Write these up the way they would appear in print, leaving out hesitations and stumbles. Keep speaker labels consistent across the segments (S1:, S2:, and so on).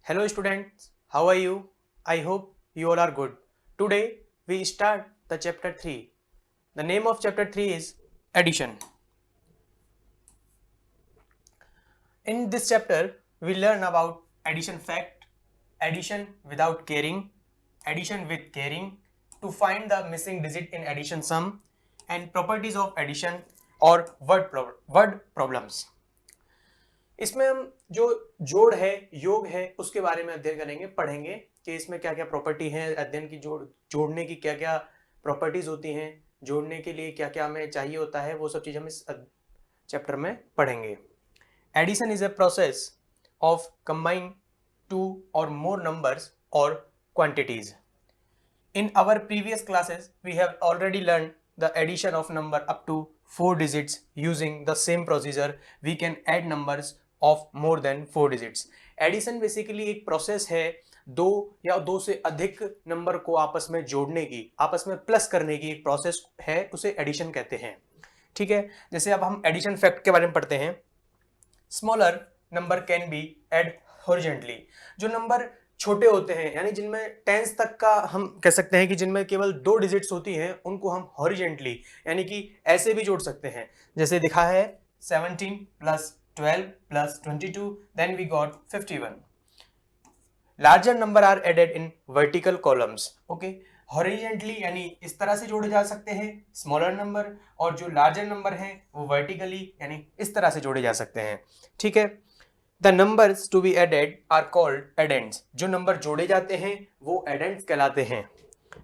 S1: Hello students, how are you? I hope you all are good. Today we start the chapter 3. The name of chapter 3 is addition. In this chapter we learn about addition fact, addition without caring, addition with caring, to find the missing digit in addition sum and properties of addition or word problems. इसमें हम जो जोड़ है योग है उसके बारे में अध्ययन करेंगे, पढ़ेंगे कि इसमें क्या क्या प्रॉपर्टी है, अध्ययन की जोड़ने की क्या क्या प्रॉपर्टीज होती हैं, जोड़ने के लिए क्या क्या हमें चाहिए होता है, वो सब चीज़ हम इस चैप्टर में पढ़ेंगे. Addition is a process of combine two or more numbers और quantities. In our previous classes, we have already learned the addition of number up to 4 digits using the same procedure. We can add numbers of more than 4 digits. Addition basically एक process है दो या दो से अधिक number को आपस में जोड़ने की, आपस में प्लस करने की एक प्रोसेस है, उसे एडिशन कहते हैं. ठीक है, जैसे अब हम एडिशन फैक्ट के बारे में पढ़ते हैं. Smaller number can be add horizontally. जो नंबर छोटे होते हैं यानी जिनमें टेंस तक का हम कह सकते हैं कि जिनमें केवल 2 डिजिट्स होती हैं, उनको हम हॉरिजेंटली यानी कि ऐसे भी जोड़ सकते हैं. जैसे दिखा है 17 plus 12 plus 22, then we got 51. Larger number are added in vertical columns. Okay, horizontally यानी इस तरह से जोड़े जा सकते हैं स्मॉलर नंबर, और जो लार्जर नंबर हैं वो वर्टिकली यानी इस तरह से जोड़े जा सकते हैं. ठीक है, the numbers to be added are called addends. जो नंबर जोड़े जाते हैं वो एडेंड्स कहलाते हैं.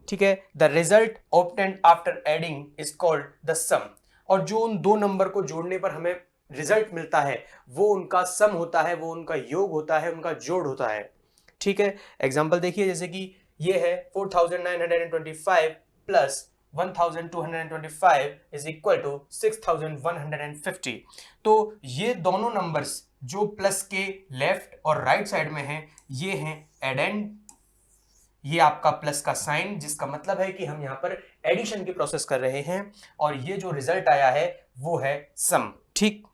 S1: ठीक है, the result obtained after adding is called the sum. और जो उन दो नंबर को जोड़ने पर हमें रिजल्ट मिलता है वो उनका सम होता है, वो उनका योग होता है, उनका जोड़ होता है. ठीक है, एग्जाम्पल देखिए, जैसे कि ये है 4925 प्लस 1225 इज इक्वल टू 6150. तो ये दोनों नंबर्स जो प्लस के लेफ्ट और राइट साइड में हैं ये हैं एडेंड. ये आपका प्लस का साइन, जिसका मतलब है कि हम यहां पर एडिशन की प्रोसेस कर रहे हैं, और ये जो रिजल्ट आया है वो है सम. ठीक,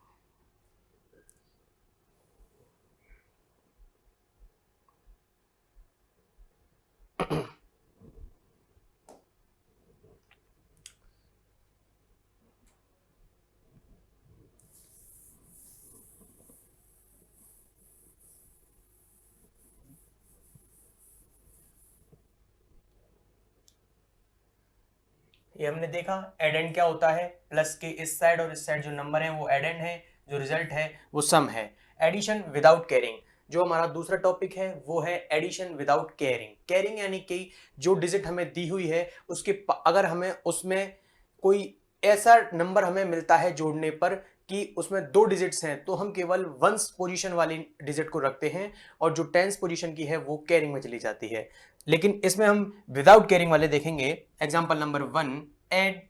S1: ये हमने देखा एडेंड क्या होता है. प्लस के इस साइड और इस साइड जो नंबर है वो एडेंड है, जो रिजल्ट है वो सम है. एडिशन विदाउट कैरिंग, जो हमारा दूसरा टॉपिक है वो है एडिशन विदाउट कैरिंग. कैरिंग यानी कि जो डिजिट हमें दी हुई है उसके अगर हमें उसमें कोई ऐसा नंबर हमें मिलता है जोड़ने पर कि उसमें 2 डिजिट्स हैं, तो हम केवल वंस पोजीशन वाली डिजिट को रखते हैं और जो टेंस पोजीशन की है वो कैरिंग में चली जाती है. लेकिन इसमें हम विदाउट कैरिंग वाले देखेंगे. Example number 1, add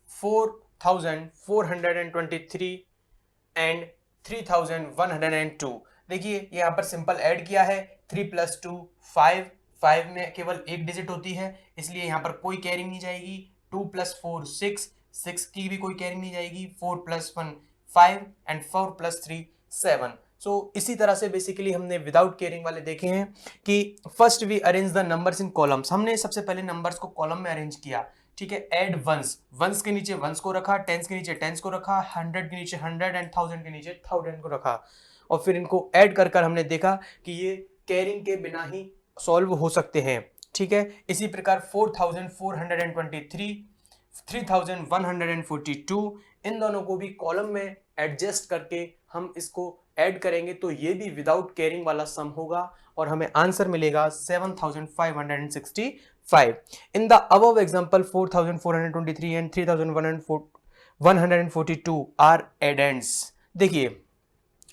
S1: 4423 and 3102. देखिए यहाँ पर सिंपल ऐड किया है. 3 प्लस 2 5, 5 में केवल एक डिजिट होती है इसलिए यहाँ पर कोई कैरिंग नहीं जाएगी. 2 प्लस 4 6, 6 की भी कोई कैरिंग नहीं जाएगी. 4 प्लस 1 5 एंड 4 प्लस 3 7. सो इसी तरह से बेसिकली हमने विदाउट केयरिंग वाले देखे हैं कि first we arrange the numbers in columns. हमने सबसे पहले नंबर्स को कॉलम में अरेंज किया. ठीक है, एड वंस, वंस के नीचे वंस को रखा, टेंस के नीचे टेंस को रखा, 100 के नीचे 100 एंड 1000 के नीचे 1000 को रखा, और फिर इनको ऐड कर कर हमने देखा कि ये केयरिंग के बिना ही सॉल्व हो सकते हैं. ठीक है, इसी प्रकार 4423 3142 इन दोनों को भी कॉलम में एडजस्ट करके हम इसको ऐड करेंगे तो ये भी विदाउट केयरिंग वाला सम होगा और हमें आंसर मिलेगा 7565. In the above example 4423 and 3142 are addends. देखिए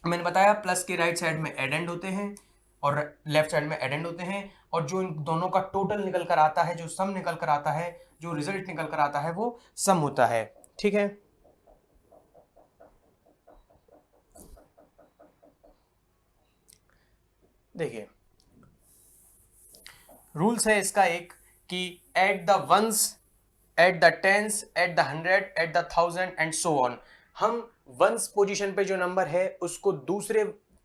S1: मैंने बताया प्लस के राइट साइड में एडेंड होते हैं और लेफ्ट साइड में एडेंड होते हैं, और जो इन दोनों का टोटल निकल कर आता है, जो सम निकल कर आता है, जो रिजल्ट निकल कर आता है वो सम होता है. ठीक है, देखिए रूल्स है इसका एक कि at the ones, at the tens, at the 100, at the 1000 and so on. हम वंस पोजीशन पे जो नंबर है उसको दूसरे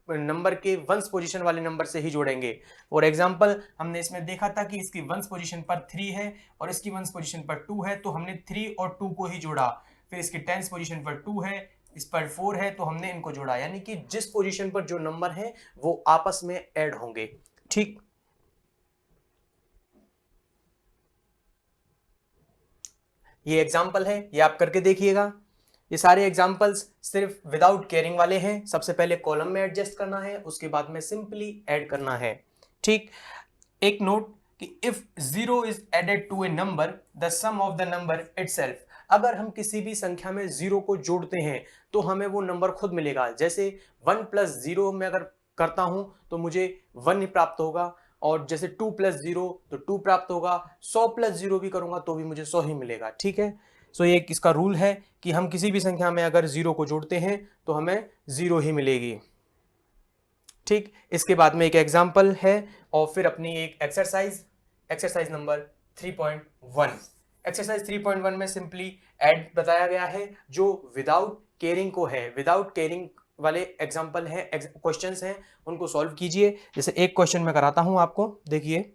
S1: नंबर के वंस पोजीशन वाले नंबर से ही जोड़ेंगे। फॉर एग्जांपल हमने इसमें देखा था कि इसकी वंस पोजीशन पर 3 है और इसकी वंस पोजीशन पर 2 है, तो हमने 3 और 2 को ही जोड़ा। फिर इसकी टेंस पोजीशन पर 2 है, इस पर 4 है, तो हमने इनको जोड़ा, यानी कि जिस पोजीशन पर जो नंबर है वो आपस में ऐड होंगे। ठीक, ये एग्जाम्पल है, ये आप करके देखिएगा। ये सारे एग्जाम्पल्स सिर्फ विदाउट केयरिंग वाले हैं। सबसे पहले कॉलम में एडजस्ट करना है, उसके बाद में सिंपली ऐड करना है। ठीक, एक नोट कि if 0 is added to a number the sum of the number itself, अगर हम किसी भी संख्या में 0 को जोड़ते हैं तो हमें वो नंबर खुद मिलेगा। जैसे 1 + 0 में अगर करता हूं तो मुझे 1 ही प्राप्त होगा, और जैसे 2 + 0 तो 2 प्राप्त होगा, 100 + 0 भी करूंगा तो भी मुझे 100 ही मिलेगा। ठीक है, सो ये इसका रूल है कि हम किसी भी संख्या में अगर 0 को जोड़ते हैं तो हमें 0 ही मिलेगी। ठीक, इसके बाद में एक एग्जाम्पल है और फिर अपनी एक एक्सरसाइज नंबर 3.1। एक्सरसाइज 3.1 में सिंपली ऐड बताया गया है जो विदाउट केयरिंग को है। विदाउट केयरिंग वाले एग्जाम्पल हैं, क्वेश्चंस हैं, उनको सॉल्व कीजिए। जैसे एक क्वेश्चन मैं कराता हूं आपको, देखिए,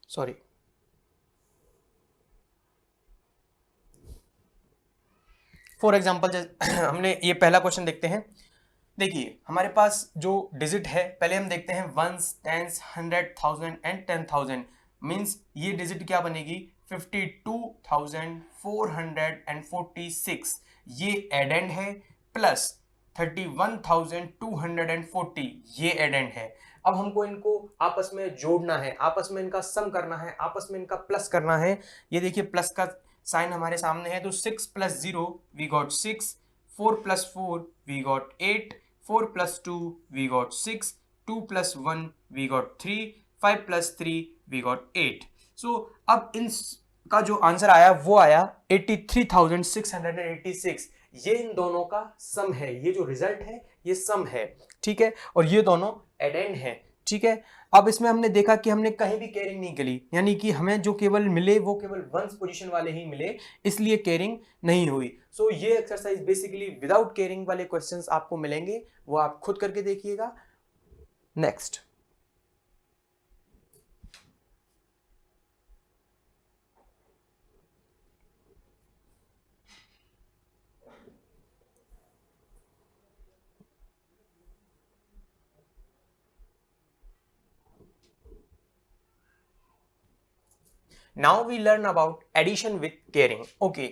S1: सॉरी, फॉर एग्जाम्पल हमने ये पहला क्वेश्चन देखते हैं। देखिए हमारे पास जो डिजिट है, पहले हम देखते हैं वंस, टेंस, 100, 1000 एंड 10,000। मीन्स ये डिजिट क्या बनेगी, 52,446। ये एडेंड है, प्लस 31,240 ये एडेंड है। अब हमको इनको आपस में जोड़ना है, आपस में इनका सम करना है, आपस में इनका प्लस करना है। ये देखिए प्लस का साइन हमारे सामने है, तो 6 + 0 we got 6, 4 + 4 we got 8, 4 + 2 we got 6, 2 + 1 we got 3, 5 + 3 we got 8। सो अब इन का जो आंसर आया वो आया 83,686। ये इन दोनों का सम है, ये जो रिजल्ट है ये सम है। ठीक है, और ये दोनों एडेंड है। ठीक है, अब इसमें हमने देखा कि हमने कहीं भी केयरिंग नहीं करी, यानी कि हमें जो केवल मिले वो केवल वंस पोजीशन वाले ही मिले, इसलिए केयरिंग नहीं हुई। सो ये एक्सरसाइज बेसिकली विदाउट केयरिंग वाले क्वेश्चंस आपको मिलेंगे, वो आप खुद करके देखिएगा। Next, now we learn about addition with carrying. Okay,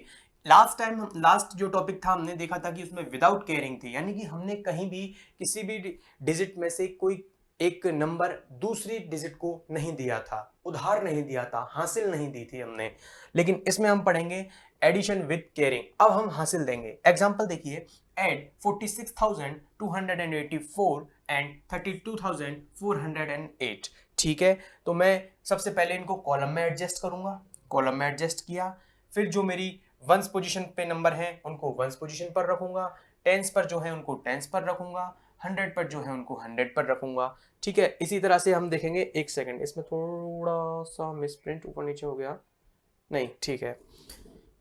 S1: last जो टॉपिक था हमने देखा था कि उसमें विदाउट केयरिंग थी, यानी कि हमने कहीं भी किसी भी डिजिट में से कोई एक नंबर दूसरी डिजिट को नहीं दिया था, उधार नहीं दिया था, हासिल नहीं दी थी हमने। लेकिन इसमें हम पढ़ेंगे एडिशन विथ केयरिंग, अब हम हासिल देंगे। एग्जाम्पल देखिए, एड 46,284 एंड 32,408। ठीक है, तो मैं सबसे पहले इनको कॉलम में एडजस्ट करूंगा, कॉलम में एडजस्ट किया, फिर जो मेरी वंस पोजीशन पे नंबर है उनको वंस पोजीशन पर रखूंगा, टेंस पर जो है उनको टेंस पर रखूंगा, 100 पर जो है उनको 100 पर रखूंगा। ठीक है, इसी तरह से हम देखेंगे, एक सेकंड, इसमें थोड़ा सा मिसप्रिंट ऊपर नीचे हो गया, नहीं ठीक है।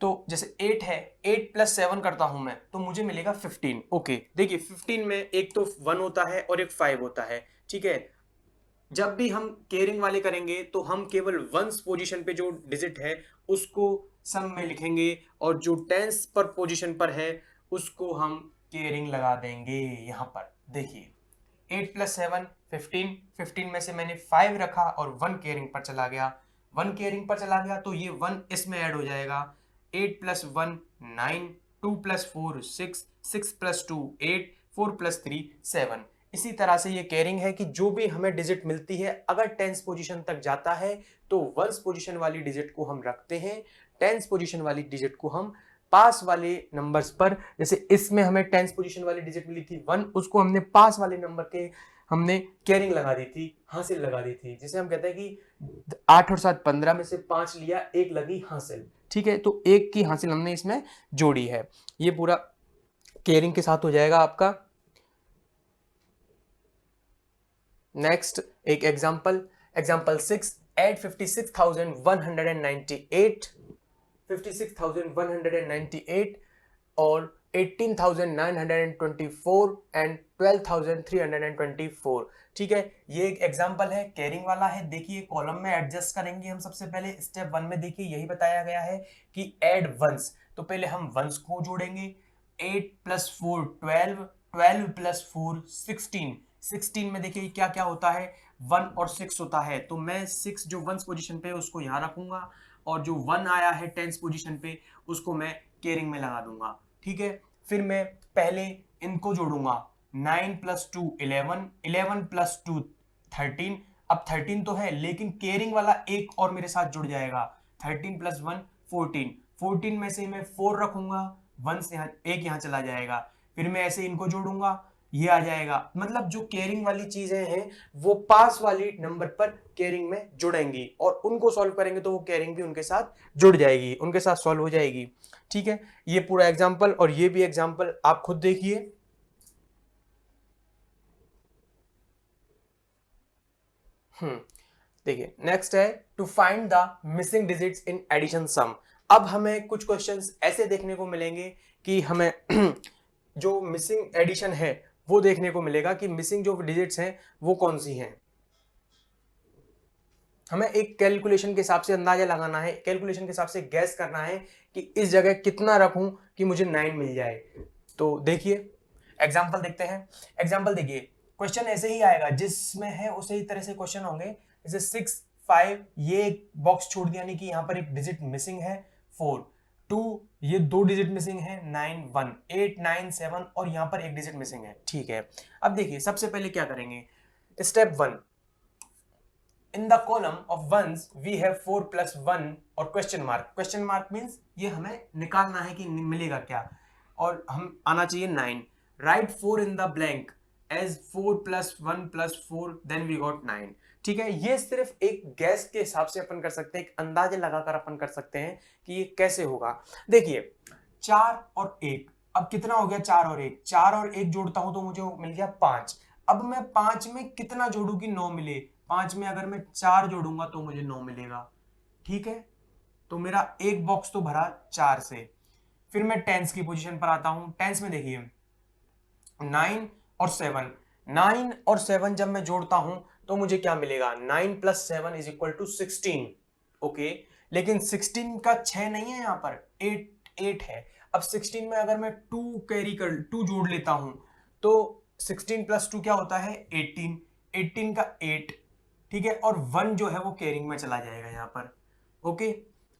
S1: तो जैसे 8 है, 8 + 7 करता हूं मैं तो मुझे मिलेगा 15। ओके, देखिए 15 में एक तो 1 होता है और एक 5 होता है। ठीक है, जब भी हम केयरिंग वाले करेंगे तो हम केवल वंस पोजीशन पे जो डिजिट है उसको सम में लिखेंगे, और जो टेंस पर पोजीशन पर है उसको हम केयरिंग लगा देंगे। यहाँ पर देखिए 8 + 7 15, 15 में से मैंने 5 रखा और 1 केयरिंग पर चला गया, 1 केयरिंग पर चला गया तो ये 1 इसमें ऐड हो जाएगा। 8 + 1 9, 2 + 4 6, 6 + 2 8, 4 + 3 7। इसी तरह से ये केयरिंग है कि जो भी हमें डिजिट मिलती है अगर टेंस पोजीशन तक जाता है तो वंस पोजीशन वाली डिजिट को हम रखते हैं, टेंस पोजीशन वाली डिजिट को हम पास वाले नंबर्स पर, जैसे इसमें हमें टेंस पोजीशन वाली डिजिट मिली थी 1, उसको हमने पास वाले नंबर के हमने केयरिंग लगा दी थी, हासिल लगा दी थी, जिसे हम कहते हैं कि 8 और 7 15 में से 5 लिया, 1 लगी हासिल। ठीक है, तो 1 की हासिल हमने इसमें जोड़ी है। ये पूरा केयरिंग के साथ हो जाएगा आपका। नेक्स्ट एक एग्जाम्पल 6, एड 56,198 और 18,924 एंड 12,324। ठीक है, ये एक एग्जांपल है, केयरिंग वाला है। देखिए कॉलम में एडजस्ट करेंगे हम सबसे पहले। स्टेप 1 में देखिए यही बताया गया है कि ऐड वंस, तो पहले हम वंस को जोड़ेंगे। 8 + 4 12, 12 + 4 16। 16 में देखिए क्या क्या होता है, 1 और 6 होता है, तो मैं 6 जो वंस पोजीशन पे है उसको यहाँ रखूंगा, और जो 1 आया है टेंस पोजीशन पे उसको मैं केयरिंग में लगा दूंगा। ठीक है, फिर मैं पहले इनको जोड़ूंगा। 9 + 2 11, 11 + 2 13। अब 13 तो है लेकिन केयरिंग वाला एक और मेरे साथ जुड़ जाएगा। 13 + 1 14, 14 में से मैं 4 रखूंगा, 1 से एक यहाँ चला जाएगा। फिर मैं ऐसे इनको जोड़ूंगा, ये आ जाएगा। मतलब जो केयरिंग वाली चीजें हैं वो पास वाली नंबर पर केयरिंग में जुड़ेंगी, और उनको सॉल्व करेंगे तो वो केयरिंग भी उनके साथ जुड़ जाएगी, उनके साथ सॉल्व हो जाएगी। ठीक है, ये पूरा एग्जाम्पल और ये भी एग्जाम्पल आप खुद देखिए। देखिए नेक्स्ट है to find the missing digits in addition sum. अब हमें कुछ क्वेश्चंस ऐसे देखने को मिलेंगे कि हमें जो मिसिंग एडिशन है वो देखने को मिलेगा कि मिसिंग जो डिजिट्स हैं वो कौन सी हैं। हमें एक कैलकुलेशन के हिसाब से अंदाजा लगाना है, कैलकुलेशन के हिसाब से गैस करना है कि इस जगह कितना रखूं कि मुझे 9 मिल जाए। तो देखिए एग्जाम्पल देखते हैं। एग्जाम्पल देखिए, क्वेश्चन ऐसे ही आएगा, जिसमें है उसे ही तरह से क्वेश्चन होंगे। जैसे 6 5, ये बॉक्स छोड़ दिया, यानी कि यहाँ पर एक डिजिट मिसिंग है। 4 2, ये 2 डिजिट मिसिंग है। 9 1, 8 9 7, और यहाँ पर एक डिजिट मिसिंग है। ठीक है, अब देखिए सबसे पहले क्या करेंगे। Step 1, in the column of ones we have 4 + 1 और question mark. Question mark means ये हमें निकालना है कि मिलेगा क्या, और हम आना चाहिए 9। Right 4 in the blank as 4 + 1 + 4 then we got 9। ठीक है, ये सिर्फ एक गैस के हिसाब से अपन कर सकते हैं, एक अंदाजे लगाकर अपन कर सकते हैं कि ये कैसे होगा। देखिए 4 और 1, अब कितना हो गया 4 और 1, 4 और 1 जोड़ता हूं तो मुझे मिल गया 5। अब मैं 5 में कितना जोड़ू कि 9 मिले। 5 में अगर मैं 4 जोड़ूंगा तो मुझे 9 मिलेगा। ठीक है, तो मेरा एक बॉक्स तो भरा 4 से। फिर मैं टेंस की पोजीशन पर आता हूं। टेंस में देखिए 9 और 7, 9 और 7 जब मैं जोड़ता हूं तो मुझे क्या मिलेगा, 9 + 7 = 16। ओके, लेकिन 16 का 6 नहीं है, यहां पर 8 है। अब 16 में अगर मैं 2 जोड़ लेता हूं तो 16 + 2 क्या होता है, 18, 18 का 8। ठीक है, और 1 जो है वो कैरिंग में चला जाएगा यहां पर। ओके,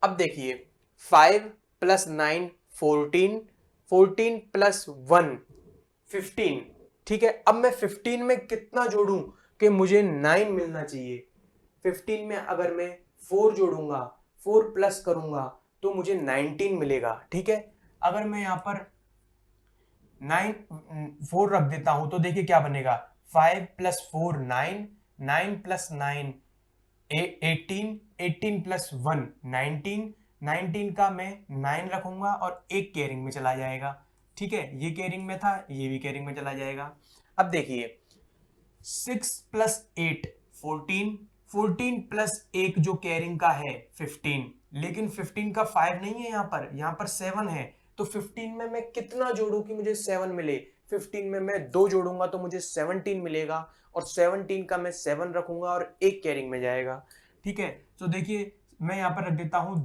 S1: अब देखिए 5 + 9 14, 14 + 1 15। ठीक है, अब मैं 15 में कितना जोड़ूं कि मुझे 9 मिलना चाहिए। 15 में अगर मैं 4 जोड़ूंगा, 4 प्लस करूंगा तो मुझे 19 मिलेगा। ठीक है, अगर मैं यहां पर 4 रख देता हूं तो देखिए क्या बनेगा, 5 + 4 9, 9 + 9 18, 18 + 1 19, 19 का मैं 9 रखूंगा और एक केयरिंग में चला जाएगा। ठीक है, ये केयरिंग में था, ये भी केयरिंग में चला जाएगा। अब देखिए 6 + 8 14, 14 + 1 जो केयरिंग का है 15, लेकिन 15 का 5 नहीं है, यहाँ पर 7 है। तो 15 में मैं कितना जोड़ू कि मुझे 7 मिले। 15 में मैं 2 जोड़ूंगा तो मुझे 17 मिलेगा, और 17 का मैं 7 रखूंगा और एक कैरिंग में जाएगा। ठीक है, तो देखिए मैं यहां पर रख देता हूं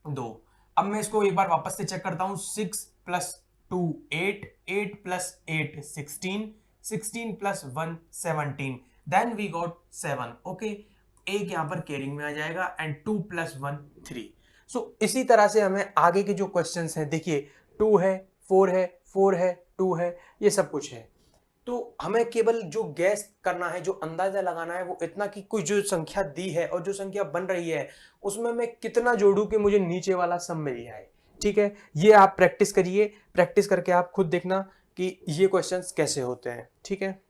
S1: 2। अब मैं इसको एक बार वापस से चेक करता हूं। 6 + 2 8, 8 + 8 16, 16 + 1 17, देन वी गॉट 7। ओके, एक यहां पर कैरिंग में आ जाएगा, एंड 2 + 1 3। सो इसी तरह से हमें आगे के जो क्वेश्चंस हैं, देखिए 2 है, 4 है, 4 है, 2 है, ये सब कुछ है। तो हमें केवल जो गैस करना है, जो अंदाजा लगाना है वो इतना कि कोई जो संख्या दी है और जो संख्या बन रही है उसमें मैं कितना जोड़ूं कि मुझे नीचे वाला सम मिल जाए। ठीक है, ये आप प्रैक्टिस करिए, प्रैक्टिस करके आप खुद देखना कि ये क्वेश्चंस कैसे होते हैं। ठीक है,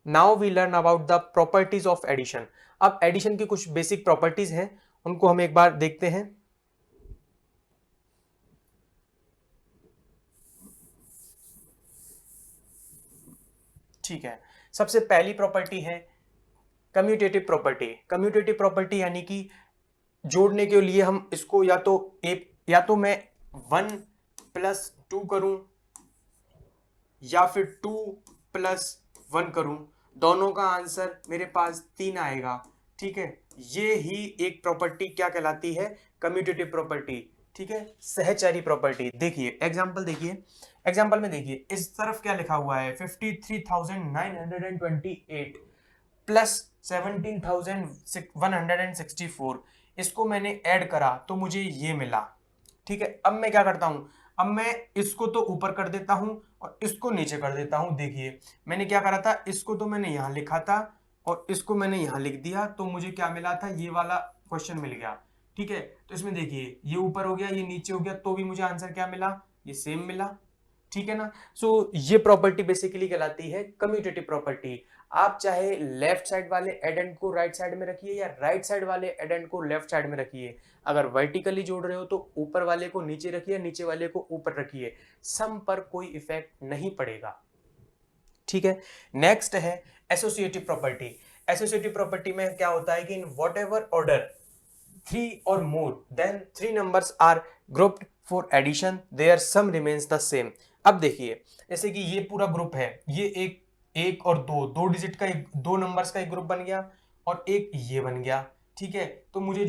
S1: now we learn about the properties of addition. अब एडिशन की कुछ बेसिक प्रॉपर्टीज हैं, उनको हम एक बार देखते हैं। ठीक है, सबसे पहली प्रॉपर्टी है कम्यूटेटिव प्रॉपर्टी। कम्यूटेटिव प्रॉपर्टी यानी कि जोड़ने के लिए हम इसको या तो मैं 1 + 2 करूं या फिर 2 + 1 करूं, दोनों का आंसर मेरे पास 3 आएगा। ठीक है, ये ही एक प्रॉपर्टी क्या कहलाती है, कम्यूटेटिव प्रॉपर्टी। ठीक है, सहचारी प्रॉपर्टी। देखिए एग्जांपल, देखिए एग्जांपल में देखिए इस तरफ क्या लिखा हुआ है, 53,928 प्लस 17,164। इसको मैंने ऐड करा तो मुझे ये मिला। ठीक है, अब मैं क्या करता हूं, अब मैं इसको तो ऊपर कर देता हूं और इसको नीचे कर देता हूं। देखिए मैंने क्या करा था, इसको तो मैंने यहां लिखा था और इसको मैंने यहां लिख दिया, तो मुझे क्या मिला था, ये वाला क्वेश्चन मिल गया। ठीक है, तो इसमें देखिए ये ऊपर हो गया, ये नीचे हो गया, तो भी मुझे आंसर क्या मिला, ये सेम मिला। ठीक है ना। सो ये प्रॉपर्टी बेसिकली कहलाती है कम्यूटेटिव प्रॉपर्टी। आप चाहे लेफ्ट साइड वाले एडेंड को राइट साइड में रखिए या राइट साइड वाले एडेंड को लेफ्ट साइड में रखिए, अगर वर्टिकली जोड़ रहे हो तो ऊपर वाले को नीचे रखिए, नीचे वाले को ऊपर रखिए, सम पर कोई इफेक्ट नहीं पड़ेगा। ठीक है, नेक्स्ट है एसोसिएटिव प्रॉपर्टी। एसोसिएटिव प्रॉपर्टी में क्या होता है कि in what ever order 3 or more then 3 numbers are grouped for addition their sum remains the same। अब देखिए जैसे कि ये पूरा ग्रुप है, ये एक और दो डिजिट का एक, दो नंबर्स का एक ग्रुप बन गया और एक ये बन गया। ठीक है, तो मुझे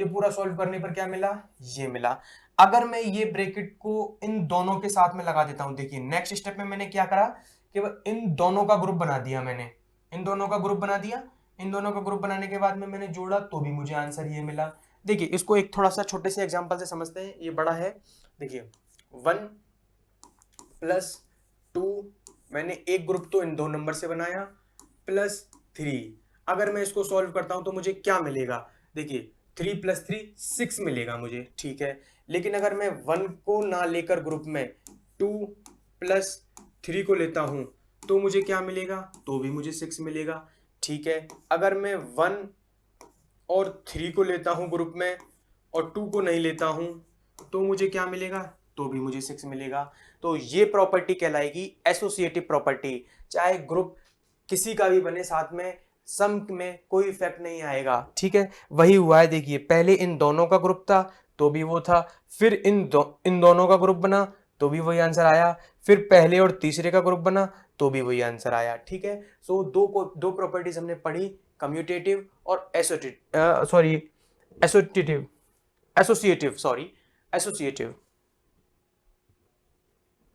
S1: पूरा सॉल्व करने पर क्या मिला, ये मिला। अगर मैं ये ब्रैकेट को इन दोनों के साथ में लगा देता हूं, देखिए नेक्स्ट स्टेप में मैंने क्या करा कि इन दोनों का ग्रुप बना दिया, मैंने इन दोनों का ग्रुप बना दिया। इन दोनों का ग्रुप बनाने के बाद में मैंने जोड़ा तो भी मुझे आंसर ये मिला। देखिए इसको एक थोड़ा सा छोटे से एग्जांपल से समझते हैं, ये बड़ा है। देखिए 1 + 2 मैंने एक ग्रुप तो इन दो नंबर से बनाया, +3। अगर मैं इसको सॉल्व करता हूं तो मुझे क्या मिलेगा, देखिए 3 + 3 6 मिलेगा मुझे। ठीक है, लेकिन अगर मैं 1 को ना लेकर ग्रुप में 2 + 3 को लेता हूं तो मुझे क्या मिलेगा, तो भी मुझे 6 मिलेगा। ठीक है, अगर मैं 1 और 3 को लेता हूं ग्रुप में और 2 को नहीं लेता हूं तो मुझे क्या मिलेगा, तो भी मुझे 6 मिलेगा। तो ये प्रॉपर्टी कहलाएगी एसोसिएटिव प्रॉपर्टी। चाहे ग्रुप किसी का भी बने, साथ में सम में कोई इफेक्ट नहीं आएगा। ठीक है, वही हुआ है। देखिए पहले इन दोनों का ग्रुप था तो भी वो था, फिर इन दोनों का ग्रुप बना तो भी वही आंसर आया, फिर पहले और तीसरे का ग्रुप बना तो भी वही आंसर आया। ठीक है, सो दो प्रॉपर्टीज हमने पढ़ी, कम्यूटेटिव और एसोसिएटिव।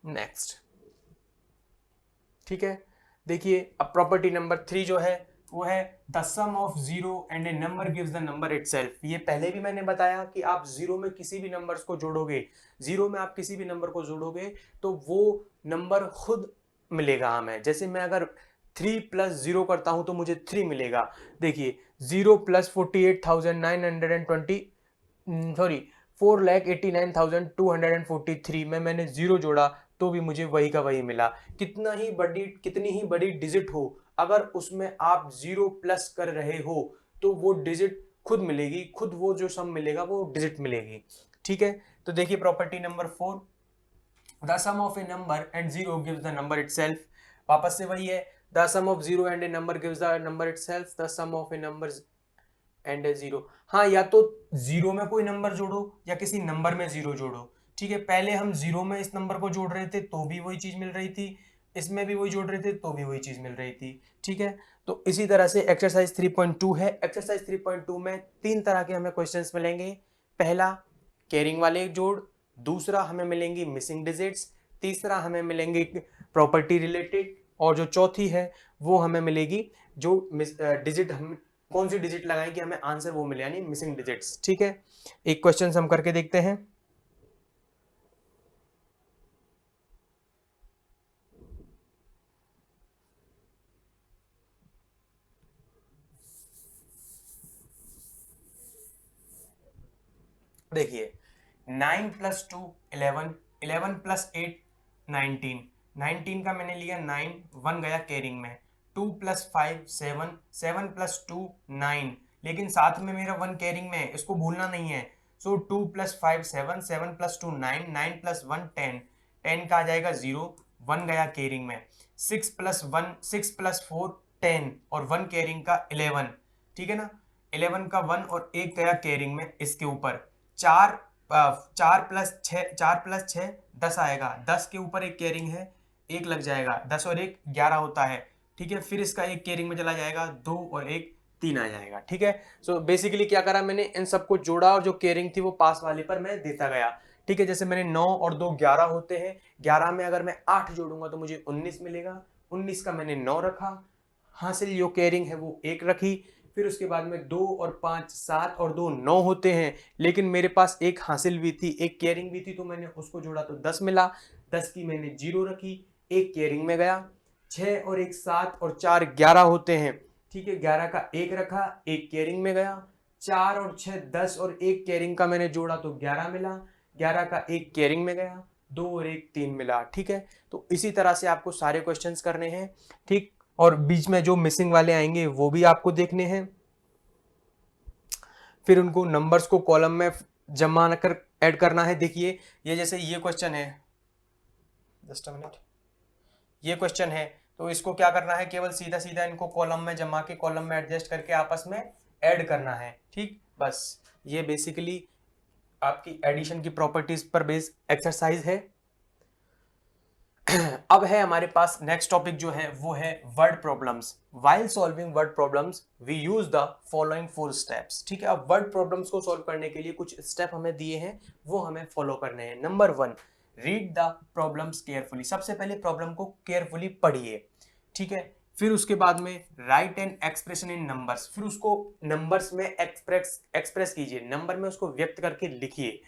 S1: नेक्स्ट, ठीक है, देखिए अब प्रॉपर्टी नंबर 3 जो है वो है the sum of zero and a number gives the number itself. ये पहले भी मैंने बताया कि आप जीरो में किसी भी नंबर्स को जोड़ोगे, जीरो में आप किसी भी नंबर को जोड़ोगे तो वो नंबर खुद मिलेगा हमें। जैसे मैं अगर 3 + 0 करता हूं तो मुझे 3 मिलेगा। देखिए 0 + 48,920 सॉरी 4,89,243 में मैंने जीरो जोड़ा तो भी मुझे वही का वही मिला। कितनी ही बड़ी डिजिट हो, अगर उसमें आप जीरो प्लस कर रहे हो तो वो डिजिट खुद मिलेगी, खुद वो जो सम मिलेगा वो डिजिट मिलेगी। ठीक है, तो देखिए property number 4, the sum of a number and zero gives the number itself. वापस से वही है, the sum of zero and a number gives the number itself, the sum of a number and a zero. हाँ, या तो zero में कोई number जोड़ो या किसी नंबर में जीरो जोड़ो। ठीक है, पहले हम जीरो में इस नंबर को जोड़ रहे थे तो भी वही चीज मिल रही थी, इसमें भी वही जोड़ रहे थे तो भी वही चीज मिल रही थी। ठीक है, तो इसी तरह से एक्सरसाइज 3.2 है। एक्सरसाइज 3.2 में 3 तरह के हमें क्वेश्चंस मिलेंगे। पहला कैरिंग वाले जोड़, दूसरा हमें मिलेंगी मिसिंग डिजिट्स, तीसरा हमें मिलेंगे प्रॉपर्टी रिलेटेड, और जो चौथी है वो हमें मिलेगी जो डिजिट हम कौन सी डिजिट लगाएं कि हमें आंसर वो मिले, यानी मिसिंग डिजिट्स। ठीक है, एक क्वेश्चन हम करके देखते हैं। देखिए 9 + 2 11, 11 + 8 19, 19 का मैंने लिया 9, 1 गया कैरिंग में, 2 + 5 7, 7 + 2 9, लेकिन साथ में मेरा 1 कैरिंग में है, इसको भूलना नहीं है। सो 2 + 5 7, 7 + 2 9, 9 + 1 10, 10 का आ जाएगा 0, 1 गया कैरिंग में, 6 + 1 6 + 4 10 और 1 कैरिंग का 11। ठीक है ना, 11 का 1 और 1 गया केयरिंग में इसके ऊपर, 4 प्लस 6 10 आएगा, 10 के ऊपर एक केयरिंग है, 1 लग जाएगा, 10 और 1 11 होता है, ठीक है। फिर इसका एक केयरिंग में चला जाएगा, 2 और 1 3 आ जाएगा, ठीक है। सो बेसिकली क्या करा मैंने, इन सबको जोड़ा और जो केयरिंग थी वो पास वाले पर मैं देता गया, ठीक है। जैसे मैंने 9 और 2 11 होते हैं, 11 में अगर मैं 8 जोड़ूंगा तो मुझे 19 मिलेगा, 19 का मैंने 9 रखा, हासिल जो केयरिंग है वो 1 रखी। फिर उसके बाद में 2 और 5 7 और 2 9 होते हैं, लेकिन मेरे पास एक हासिल भी थी, एक केयरिंग भी थी, तो मैंने उसको जोड़ा तो 10 मिला, 10 की मैंने 0 रखी, एक केयरिंग में गया। 6 और 1 7 और 4 11 होते हैं, ठीक है, 11 का 1 रखा, एक केयरिंग में गया। 4 और 6 10 और एक केयरिंग का मैंने जोड़ा तो 11 मिला, 11 का एक केयरिंग में गया, 2 और 1 3 मिला, ठीक है। तो इसी तरह से आपको सारे क्वेश्चंस करने हैं, ठीक। और बीच में जो मिसिंग वाले आएंगे वो भी आपको देखने हैं, फिर उनको नंबर्स को कॉलम में जमा कर ऐड करना है। देखिए ये जैसे ये क्वेश्चन है, जस्ट अ मिनट, ये क्वेश्चन है, तो इसको क्या करना है, केवल सीधा सीधा इनको कॉलम में जमा के कॉलम में एडजस्ट करके आपस में ऐड करना है, ठीक। बस ये बेसिकली आपकी एडिशन की प्रॉपर्टीज पर बेस्ड एक्सरसाइज है। अब है हमारे पास नेक्स्ट टॉपिक जो है वो है word problems. While solving word problems we use the following 4 steps, ठीक है। अब वर्ड प्रॉब्लम्स को सॉल्व करने के लिए कुछ स्टेप हमें दिए हैं, वो हमें फॉलो करने हैं। Number 1, read the problems carefully. सबसे पहले प्रॉब्लम को केयरफुली पढ़िए, ठीक है। फिर उसके बाद में right an expression in numbers, फिर उसको नंबर्स में एक्सप्रेस कीजिए, नंबर में उसको व्यक्त करके लिखिए,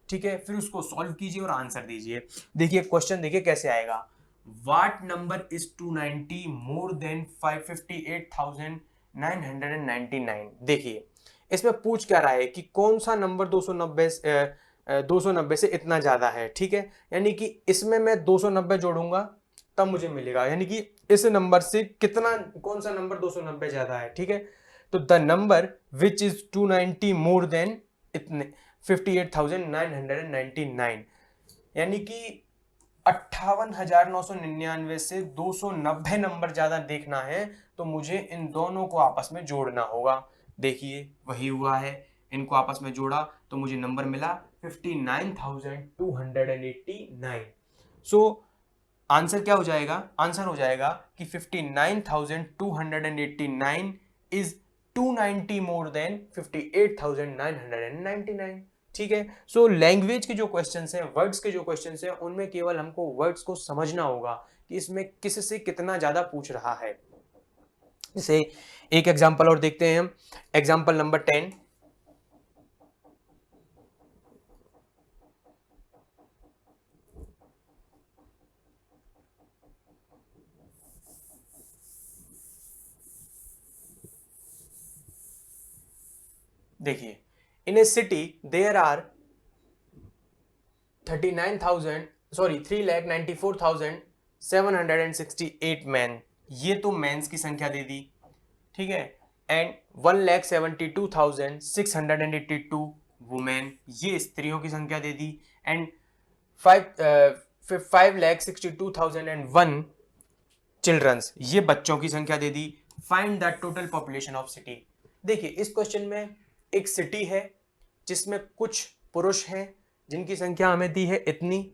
S1: ठीक है। फिर उसको सॉल्व कीजिए और आंसर दीजिए। देखिए क्वेश्चन देखिए कैसे आएगा, what number is 290 more than 558,999। देखिए इसमें पूछ क्या रहा है कि कौन सा नंबर 290 से इतना ज्यादा है, ठीक है। यानी कि इसमें मैं 290 जोड़ूंगा तब मुझे मिलेगा, यानी कि इस नंबर से कितना, कौन सा नंबर 290 ज्यादा है, ठीक है। तो the number which is 290 more than इतने 58,999, यानी कि 58,999 से 290 नंबर ज्यादा देखना है तो मुझे इन दोनों को आपस में जोड़ना होगा। देखिए वही हुआ है, इनको आपस में जोड़ा तो मुझे नंबर मिला 59,289। सो आंसर क्या हो जाएगा, आंसर हो जाएगा कि 59,289 इज 290 मोर देन 58,999, ठीक है। सो लैंग्वेज के जो क्वेश्चंस हैं, वर्ड्स के जो क्वेश्चंस हैं, उनमें केवल हमको वर्ड्स को समझना होगा कि इसमें किस से कितना ज्यादा पूछ रहा है। जैसे एक एग्जांपल और देखते हैं हम, एग्जांपल नंबर 10। देखिए इन ए सिटी देयर आर 3,94,768 मैन, ये तो मैंस की संख्या दे दी, ठीक है। एंड 1,72,682 वुमेन, ये स्त्रियों की संख्या दे दी। एंड 5,62,001 चिल्ड्रंस, ये बच्चों की संख्या दे दी। Find the total population of city. देखिए इस क्वेश्चन में एक सिटी है जिसमें कुछ पुरुष हैं जिनकी संख्या हमें दी है इतनी,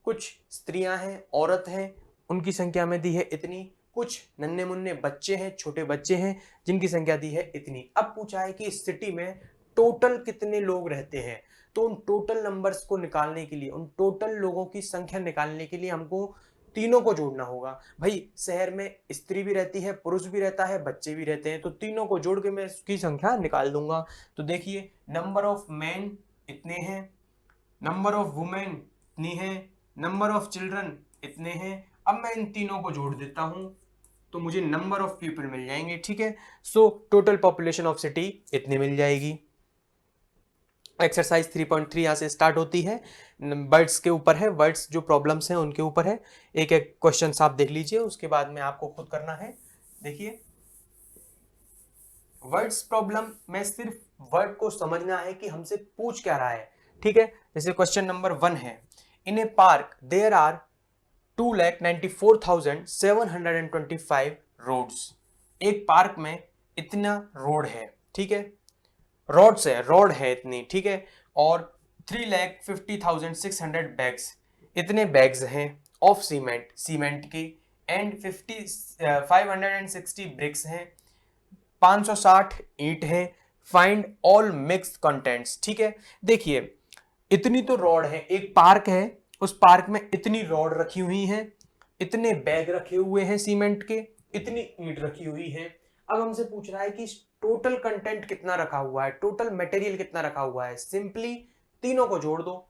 S1: कुछ स्त्रियां हैं, औरत हैं, उनकी संख्या हमें दी है इतनी, कुछ नन्हे मुन्ने बच्चे हैं, छोटे बच्चे हैं जिनकी संख्या दी है इतनी। अब पूछा है कि इस सिटी में टोटल कितने लोग रहते हैं, तो उन टोटल नंबर्स को निकालने के लिए, उन टोटल लोगों की संख्या निकालने के लिए हमको तीनों को जोड़ना होगा। भाई शहर में स्त्री भी रहती है, पुरुष भी रहता है, बच्चे भी रहते हैं, तो तीनों को जोड़ के मैं इसकी संख्या निकाल दूंगा। तो देखिए नंबर ऑफ मैन इतने हैं, नंबर ऑफ वुमेन इतनी है, नंबर ऑफ चिल्ड्रन इतने हैं। अब मैं इन तीनों को जोड़ देता हूं तो मुझे नंबर ऑफ पीपल मिल जाएंगे, ठीक है। So total population of city इतनी मिल जाएगी। एक्सरसाइज 3.3 यहां से स्टार्ट होती है, वर्ड्स के ऊपर है, वर्ड्स जो प्रॉब्लम्स हैं उनके ऊपर है। एक एक क्वेश्चन आप देख लीजिए, उसके बाद में आपको खुद करना है। देखिए वर्ड्स प्रॉब्लम में सिर्फ वर्ड को समझना है कि हमसे पूछ क्या रहा है, ठीक है। जैसे क्वेश्चन नंबर 1 है, इन ए पार्क देयर आर 2,94,725 रोड्स। एक पार्क में इतना रोड है, ठीक है। रॉड्स है, रॉड है इतनी, ठीक है, और 3,50,600 बैग्स, इतने बैग्स हैं ऑफ सीमेंट, सीमेंट के, एंड 560 ब्रिक्स हैं, 560 ईंट है, फाइंड ऑल मिक्स कंटेंट्स, ठीक है। देखिए इतनी तो रॉड है, एक पार्क है, उस पार्क में इतनी रॉड रखी हुई है, इतने बैग रखे हुए हैं सीमेंट के, इतनी ईंट रखी हुई है। अब हमसे पूछ रहा है कि टोटल कंटेंट कितना रखा हुआ है, टोटल मटेरियल कितना रखा हुआ है। सिंपली तीनों को जोड़ दो,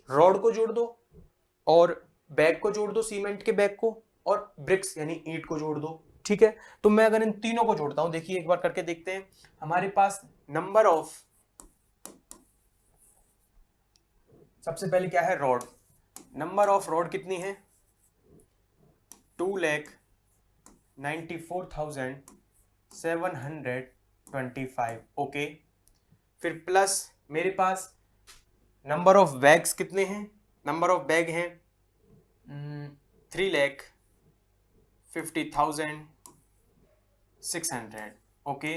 S1: रॉड को जोड़ दो और बैग को जोड़ दो, सीमेंट के बैग को, और ब्रिक्स यानी ईंट को जोड़ दो, ठीक है। तो मैं अगर इन तीनों को जोड़ता हूं, देखिए एक बार करके देखते हैं। हमारे पास नंबर ऑफ, सबसे पहले क्या है, रॉड, नंबर ऑफ रॉड कितनी है, 2,94,725, ओके। फिर प्लस मेरे पास नंबर ऑफ बैग्स कितने हैं, नंबर ऑफ बैग हैं 3,50,600, ओके।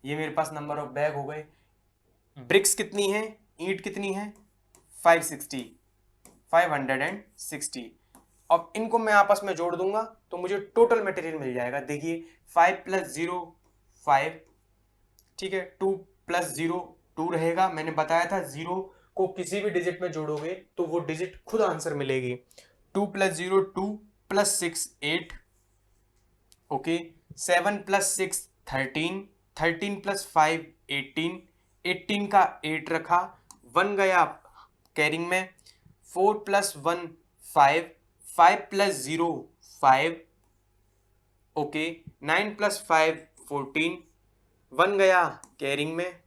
S1: ये मेरे पास नंबर ऑफ बैग हो गए। ब्रिक्स कितनी है, ईंट कितनी है, 560। अब इनको मैं आपस में जोड़ दूंगा तो मुझे टोटल मटेरियल मिल जाएगा। देखिए 5 + 0 5, ठीक है, 2 + 0 2 रहेगा। मैंने बताया था 0 को किसी भी डिजिट में जोड़ोगे तो वो डिजिट खुद आंसर मिलेगी। 2 + 0 2 + 6 8, ओके। 7 + 6 13, 13 + 5 18, 18 का 8 रखा, 1 गया कैरिंग में। 4 + 1 5, 5 + 0 5, ओके। 9 + 5 14, 1 गया कैरिंग में।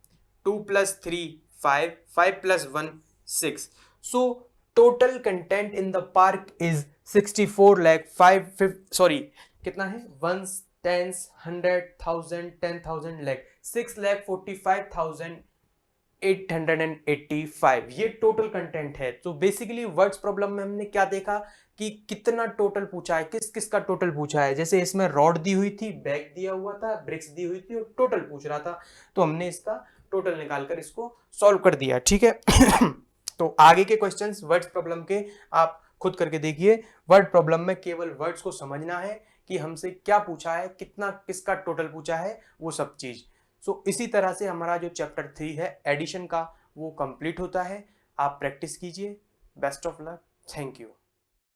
S1: 2 + 3 5, 5 + 1 6। So total content in the park is 64 lakh 5 sorry कितना है, 1 10 100 1000 10,000 lakh 6,45,885, ये टोटल कंटेंट है। तो बेसिकली वर्ड्स प्रॉब्लम में हमने क्या देखा कि कितना टोटल पूछा है, किस किस का टोटल पूछा है। जैसे इसमें रॉड दी हुई थी, बैग दिया हुआ था, ब्रिक्स दी हुई थी और टोटल पूछ रहा था, तो हमने इसका टोटल निकालकर इसको सॉल्व कर दिया, ठीक है। तो आगे के क्वेश्चंस वर्ड्स प्रॉब्लम के आप खुद करके देखिए। वर्ड प्रॉब्लम में केवल वर्ड्स को समझना है कि हमसे क्या पूछा है, कितना किसका टोटल पूछा है, वो सब चीज। सो इसी तरह से हमारा जो चैप्टर 3 है एडिशन का वो कंप्लीट होता है। आप प्रैक्टिस कीजिए। Best of luck, thank you.